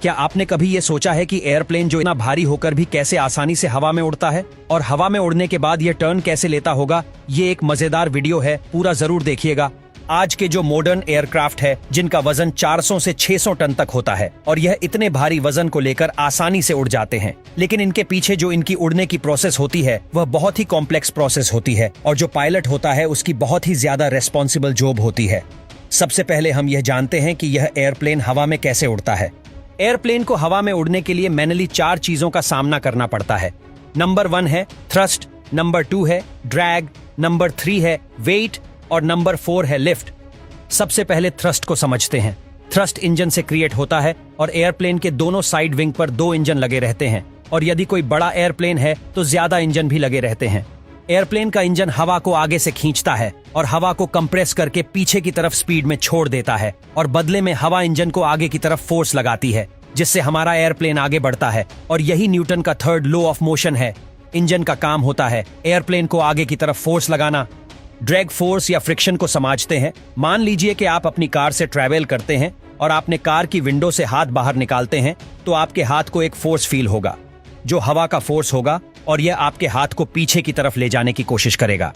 क्या आपने कभी ये सोचा है कि एयरप्लेन जो इतना भारी होकर भी कैसे आसानी से हवा में उड़ता है और हवा में उड़ने के बाद ये टर्न कैसे लेता होगा? ये एक मजेदार वीडियो है, पूरा जरूर देखिएगा। आज के जो मॉडर्न एयरक्राफ्ट है जिनका वजन 400 से 600 टन तक होता है और यह इतने भारी वजन को लेकर आसानी से उड़ जाते हैं, लेकिन इनके पीछे जो इनकी उड़ने की प्रोसेस होती है वह बहुत ही कॉम्प्लेक्स प्रोसेस होती है और जो पायलट होता है उसकी बहुत ही ज्यादा रेस्पॉन्सिबल जॉब होती है। सबसे पहले हम यह जानते हैं कि यह एयरप्लेन हवा में कैसे उड़ता है। एयरप्लेन को हवा में उड़ने के लिए मैनुअली 4 चीजों का सामना करना पड़ता है। नंबर 1 है थ्रस्ट, नंबर 2 है ड्रैग, नंबर 3 है वेट और नंबर 4 है लिफ्ट। सबसे पहले थ्रस्ट को समझते हैं। थ्रस्ट इंजन से क्रिएट होता है और एयरप्लेन के दोनों साइड विंग पर 2 इंजन लगे रहते हैं और यदि कोई बड़ा एयरप्लेन है तो ज्यादा इंजन भी लगे रहते हैं। एयरप्लेन का इंजन हवा को आगे से खींचता है और हवा को कंप्रेस करके पीछे की तरफ स्पीड में छोड़ देता है और बदले में हवा इंजन को आगे की तरफ फोर्स लगाती है, जिससे हमारा एयरप्लेन आगे बढ़ता है और यही न्यूटन का 3rd लॉ ऑफ मोशन है। इंजन का काम होता है एयरप्लेन को आगे की तरफ फोर्स लगाना। ड्रैग फोर्स या फ्रिक्शन को समझते हैं। मान लीजिए कि आप अपनी कार से ट्रैवल करते हैं और आपने कार की विंडो से हाथ बाहर निकालते हैं तो आपके हाथ को एक फोर्स फील होगा जो हवा का फोर्स होगा और यह आपके हाथ को पीछे की तरफ ले जाने की कोशिश करेगा।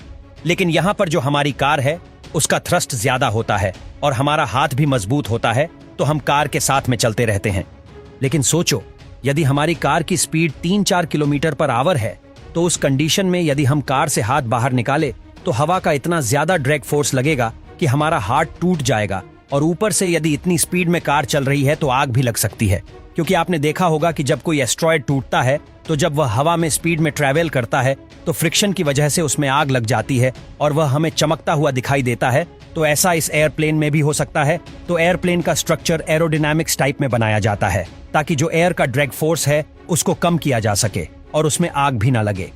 लेकिन यहाँ पर जो हमारी कार है उसका थ्रस्ट ज्यादा होता है और हमारा हाथ भी मजबूत होता है, तो हम कार के साथ में चलते रहते हैं। लेकिन सोचो, यदि हमारी कार की स्पीड 3-4 किलोमीटर पर आवर है तो उस कंडीशन में यदि हम कार से हाथ बाहर निकाले तो हवा का इतना ज्यादा ड्रैग फोर्स लगेगा कि हमारा हाथ टूट जाएगा और ऊपर से यदि इतनी स्पीड में कार चल रही है तो आग भी लग सकती है। क्योंकि आपने देखा होगा कि जब कोई एस्ट्रॉयड टूटता है तो जब वह हवा में स्पीड में ट्रैवल करता है तो फ्रिक्शन की वजह से उसमें आग लग जाती है और वह हमें चमकता हुआ दिखाई देता है। तो ऐसा इस एयरप्लेन में भी हो सकता है। तो एयरप्लेन का स्ट्रक्चर एरोडायनामिक्स टाइप में बनाया जाता है ताकि जो एयर का ड्रैग फोर्स है उसको कम किया जा सके और उसमें आग भी ना लगे।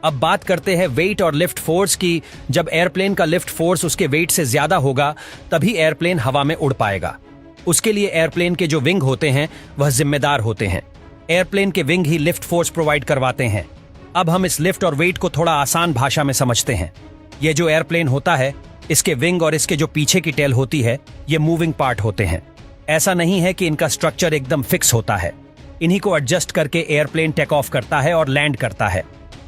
अब बात करते हैं वेट और लिफ्ट फोर्स की। जब एयरप्लेन का लिफ्ट फोर्स उसके वेट से ज्यादा होगा तभी एयरप्लेन हवा में उड़ पाएगा। उसके लिए एयरप्लेन के जो विंग होते हैं वह जिम्मेदार होते हैं। एयरप्लेन के विंग ही लिफ्ट फोर्स प्रोवाइड करवाते हैं। अब हम इस लिफ्ट और वेट को थोड़ा आसान भाषा में समझते हैं। ये जो एयरप्लेन होता है इसके विंग और इसके जो पीछे की टेल होती है ये मूविंग पार्ट होते हैं। ऐसा नहीं है कि इनका स्ट्रक्चर एकदम फिक्स होता है। इन्हीं को एडजस्ट करके एयरप्लेन टेक ऑफ करता है और लैंड करता है।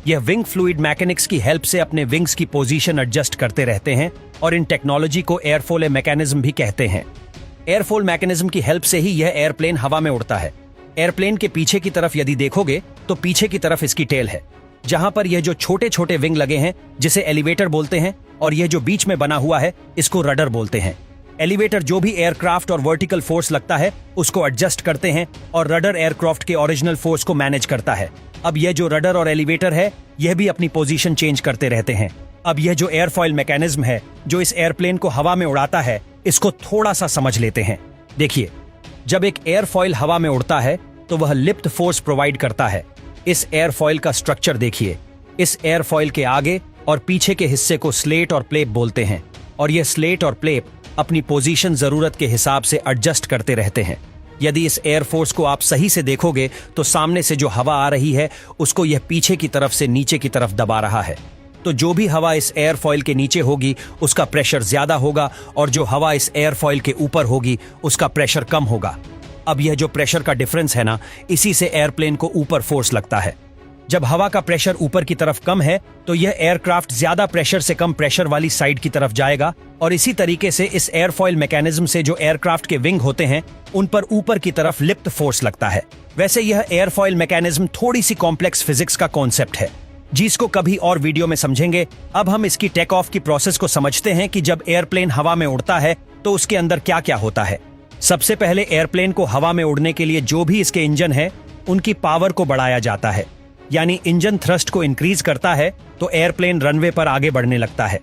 यह विंग फ्लूइड मैकेनिक्स की हेल्प से अपने विंग्स की पोजीशन एडजस्ट करते रहते हैं और इन टेक्नोलॉजी को एयरफोल मैकेनिज्म भी कहते हैं। एयरफोल मैकेनिज्म की हेल्प से ही यह एयरप्लेन हवा में उड़ता है। एयरप्लेन के पीछे की तरफ यदि देखोगे तो पीछे की तरफ इसकी टेल है, जहां पर यह जो छोटे छोटे विंग लगे हैं जिसे एलिवेटर बोलते हैं और यह जो बीच में बना हुआ है इसको रडर बोलते हैं। एलिवेटर जो भी एयरक्राफ्ट और वर्टिकल फोर्स लगता है उसको एडजस्ट करते हैं और रडर एयरक्राफ्ट के ओरिजिनल फोर्स को मैनेज करता है। अब यह जो रडर और एलिवेटर है यह भी अपनी पोजीशन चेंज करते रहते हैं। अब यह जो एयरफॉइल मैकेनिज्म है जो इस एयरप्लेन को हवा में उड़ाता है इसको थोड़ा सा समझ लेते हैं। देखिए, जब एक एयरफॉइल हवा में उड़ता है तो वह लिफ्ट फोर्स प्रोवाइड करता है। इस एयरफॉइल का स्ट्रक्चर देखिए। इस एयरफॉइल के आगे और पीछे के हिस्से को स्लेट और प्लेप बोलते हैं और यह स्लेट और प्लेप अपनी पोजीशन जरूरत के हिसाब से एडजस्ट करते रहते हैं। यदि इस एयरफोर्स को आप सही से देखोगे तो सामने से जो हवा आ रही है उसको यह पीछे की तरफ से नीचे की तरफ दबा रहा है। तो जो भी हवा इस एयरफॉइल के नीचे होगी उसका प्रेशर ज्यादा होगा और जो हवा इस एयरफॉइल के ऊपर होगी उसका प्रेशर कम होगा। अब यह जो प्रेशर का डिफरेंस है ना, इसी से एयरप्लेन को ऊपर फोर्स लगता है। जब हवा का प्रेशर ऊपर की तरफ कम है तो यह एयरक्राफ्ट ज्यादा प्रेशर से कम प्रेशर वाली साइड की तरफ जाएगा और इसी तरीके से इस एयरफॉइल मैकेनिज्म से जो एयरक्राफ्ट के विंग होते हैं उन पर ऊपर की तरफ लिफ्ट फोर्स लगता है। वैसे यह एयरफॉइल मैकेनिज्म थोड़ी सी कॉम्प्लेक्स फिजिक्स का कॉन्सेप्ट है जिसको कभी और वीडियो में समझेंगे। अब हम इसकी टेक ऑफ की प्रोसेस को समझते हैं कि जब एयरप्लेन हवा में उड़ता है तो उसके अंदर क्या क्या होता है। सबसे पहले एयरप्लेन को हवा में उड़ने के लिए जो भी इसके इंजन है उनकी पावर को बढ़ाया जाता है, यानी इंजन थ्रस्ट को इंक्रीज करता है तो एयरप्लेन रनवे पर आगे बढ़ने लगता है।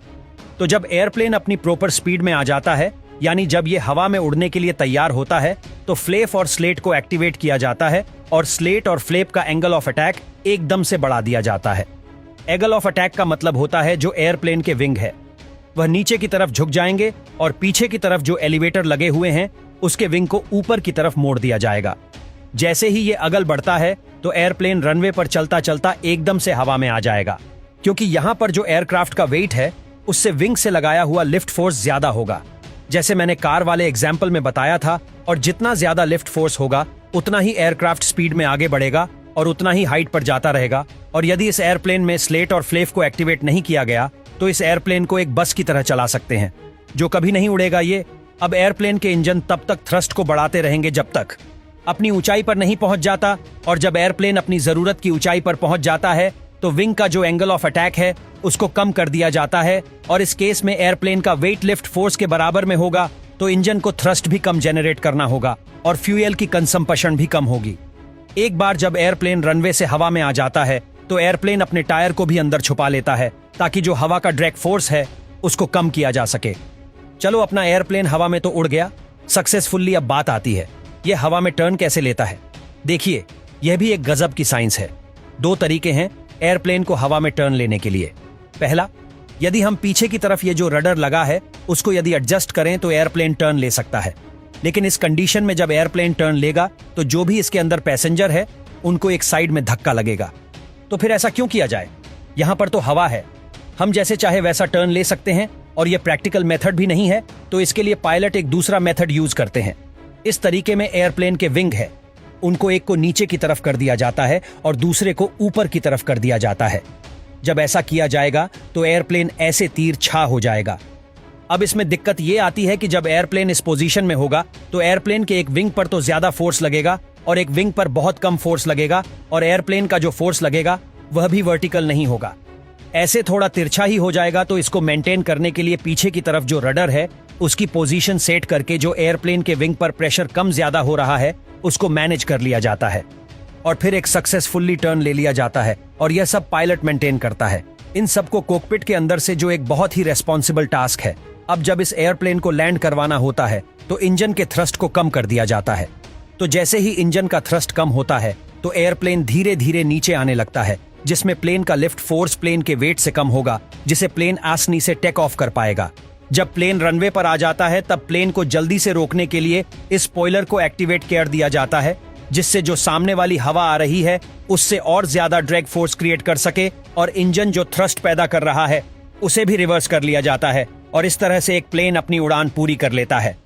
तो जब एयरप्लेन अपनी प्रॉपर स्पीड में आ जाता है, यानी जब ये हवा में उड़ने के लिए तैयार होता है, तो फ्लेप और स्लेट को एक्टिवेट किया जाता है और स्लेट और फ्लेप का एंगल ऑफ अटैक एकदम से बढ़ा दिया जाता है। एंगल ऑफ अटैक का मतलब होता है जो एयरप्लेन के विंग है वह नीचे की तरफ झुक जाएंगे और पीछे की तरफ जो एलिवेटर लगे हुए हैं उसके विंग को ऊपर की तरफ मोड़ दिया जाएगा। जैसे ही ये अगल बढ़ता है तो एयरप्लेन रनवे पर चलता चलता एकदम से हवा में आ जाएगा, क्योंकि यहाँ पर जो एयरक्राफ्ट का वेट है उससे विंग से लगाया हुआ लिफ्ट फोर्स ज्यादा होगा। जैसे मैंने कार वाले एग्जाम्पल में बताया था, और जितना ज्यादा लिफ्ट फोर्स होगा उतना ही एयरक्राफ्ट स्पीड में आगे बढ़ेगा और उतना ही हाइट पर जाता रहेगा। और यदि इस एयरप्लेन में स्लेट और फ्लेप को एक्टिवेट नहीं किया गया तो इस एयरप्लेन को एक बस की तरह चला सकते हैं जो कभी नहीं उड़ेगा। ये अब एयरप्लेन के इंजन तब तक थ्रस्ट को बढ़ाते रहेंगे जब तक अपनी ऊंचाई पर नहीं पहुंच जाता, और जब एयरप्लेन अपनी जरूरत की ऊंचाई पर पहुंच जाता है तो विंग का जो एंगल ऑफ अटैक है उसको कम कर दिया जाता है, और इस केस में एयरप्लेन का वेट लिफ्ट फोर्स के बराबर में होगा तो इंजन को थ्रस्ट भी कम जनरेट करना होगा और फ्यूल की कंजम्पशन भी कम होगी। एक बार जब एयरप्लेन रनवे से हवा में आ जाता है तो एयरप्लेन अपने टायर को भी अंदर छुपा लेता है ताकि जो हवा का ड्रैग फोर्स है उसको कम किया जा सके। चलो, अपना एयरप्लेन हवा में तो उड़ गया सक्सेसफुली। अब बात आती है यह हवा में टर्न कैसे लेता है। देखिए, यह भी एक गजब की साइंस है। दो तरीके हैं एयरप्लेन को हवा में टर्न लेने के लिए। पहला, यदि हम पीछे की तरफ ये जो रडर लगा है उसको यदि एडजस्ट करें तो एयरप्लेन टर्न ले सकता है। लेकिन इस कंडीशन में जब एयरप्लेन टर्न लेगा तो जो भी इसके अंदर पैसेंजर है उनको एक साइड में धक्का लगेगा। तो फिर ऐसा क्यों किया जाए? यहां पर तो हवा है, हम जैसे चाहे वैसा टर्न ले सकते हैं, और यह प्रैक्टिकल मेथड भी नहीं है तो इसके लिए पायलट एक दूसरा मेथड यूज करते हैं। इस तरीके में एयरप्लेन के विंग है, उनको एक को नीचे की तरफ कर दिया जाता है और दूसरे को ऊपर की तरफ कर दिया जाता है। जब ऐसा किया जाएगा तो एयरप्लेन ऐसे तीर छा हो जाएगा। अब इसमें दिक्कत यह आती है कि जब एयरप्लेन इस पोजीशन में होगा तो एयरप्लेन के एक विंग पर तो ज्यादा फोर्स लगेगा और एक विंग पर बहुत कम फोर्स लगेगा, और एयरप्लेन का जो फोर्स लगेगा वह भी वर्टिकल नहीं होगा, ऐसे थोड़ा तिरछा ही हो जाएगा। तो इसको मेंटेन करने के लिए पीछे की तरफ जो रडर है उसकी पोजीशन सेट करके जो एयरप्लेन के विंग पर प्रेशर कम ज्यादा हो रहा है उसको मैनेज कर लिया जाता है, और फिर एक सक्सेसफुली टर्न ले लिया जाता है, और यह सब पायलट मेंटेन करता है। इन सबको कॉकपिट के अंदर से, जो एक बहुत ही रेस्पॉन्सिबल टास्क है। अब जब इस एयरप्लेन को लैंड करवाना होता है तो इंजन के थ्रस्ट को कम कर दिया जाता है। तो जैसे ही इंजन का थ्रस्ट कम होता है तो एयरप्लेन धीरे धीरे नीचे आने लगता है, जिसमें प्लेन का लिफ्ट फोर्स प्लेन के वेट से कम होगा, जिसे प्लेन आसानी से टेक ऑफ कर पाएगा। जब प्लेन रनवे पर आ जाता है तब प्लेन को जल्दी से रोकने के लिए इस स्पॉइलर को एक्टिवेट कर दिया जाता है, जिससे जो सामने वाली हवा आ रही है उससे और ज्यादा ड्रैग फोर्स क्रिएट कर सके, और इंजन जो थ्रस्ट पैदा कर रहा है उसे भी रिवर्स कर लिया जाता है, और इस तरह से एक प्लेन अपनी उड़ान पूरी कर लेता है।